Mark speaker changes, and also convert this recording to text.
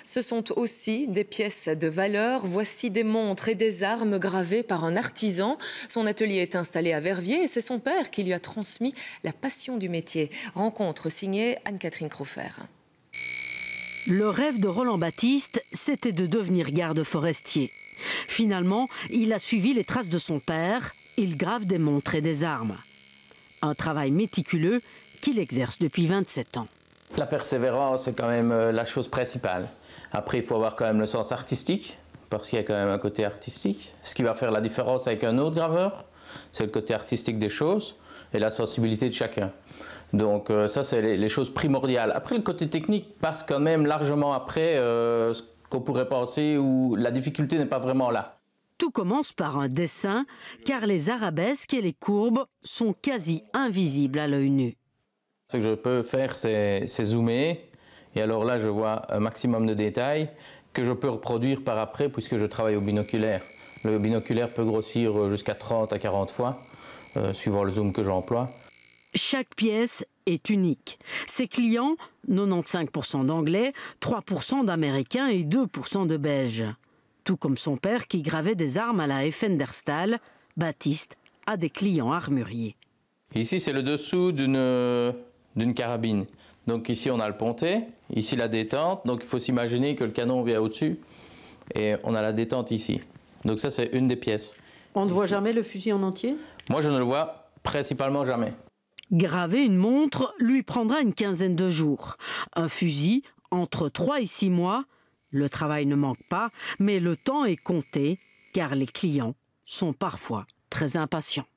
Speaker 1: Ce sont aussi des pièces de valeur. Voici des montres et des armes gravées par un artisan. Son atelier est installé à Verviers et c'est son père qui lui a transmis la passion du métier. Rencontre signée Anne-Catherine Crofer.
Speaker 2: Le rêve de Roland Baptiste, c'était de devenir garde forestier. Finalement, il a suivi les traces de son père. Il grave des montres et des armes. Un travail méticuleux qu'il exerce depuis 27 ans.
Speaker 3: La persévérance, c'est quand même la chose principale. Après, il faut avoir quand même le sens artistique, parce qu'il y a quand même un côté artistique. Ce qui va faire la différence avec un autre graveur, c'est le côté artistique des choses et la sensibilité de chacun. Donc ça, c'est les choses primordiales. Après, le côté technique passe quand même largement après ce qu'on pourrait penser, où la difficulté n'est pas vraiment là.
Speaker 2: Tout commence par un dessin, car les arabesques et les courbes sont quasi invisibles à l'œil nu.
Speaker 3: Ce que je peux faire, c'est zoomer, et alors là, je vois un maximum de détails que je peux reproduire par après, puisque je travaille au binoculaire. Le binoculaire peut grossir jusqu'à 30 à 40 fois, suivant le zoom que j'emploie.
Speaker 2: Chaque pièce est unique. Ses clients, 95% d'anglais, 3% d'américains et 2% de belges. Tout comme son père qui gravait des armes à la Effenderstahl, Baptiste a des clients armuriers.
Speaker 3: Ici, c'est le dessous d'une carabine. Donc ici, on a le pontet, ici la détente. Donc il faut s'imaginer que le canon vient au-dessus et on a la détente ici. Donc ça, c'est une des pièces.
Speaker 4: On ne voit jamais le fusil en entier?
Speaker 3: Moi, je ne le vois principalement jamais.
Speaker 2: Graver une montre lui prendra une quinzaine de jours. Un fusil, entre 3 et 6 mois. Le travail ne manque pas, mais le temps est compté, car les clients sont parfois très impatients.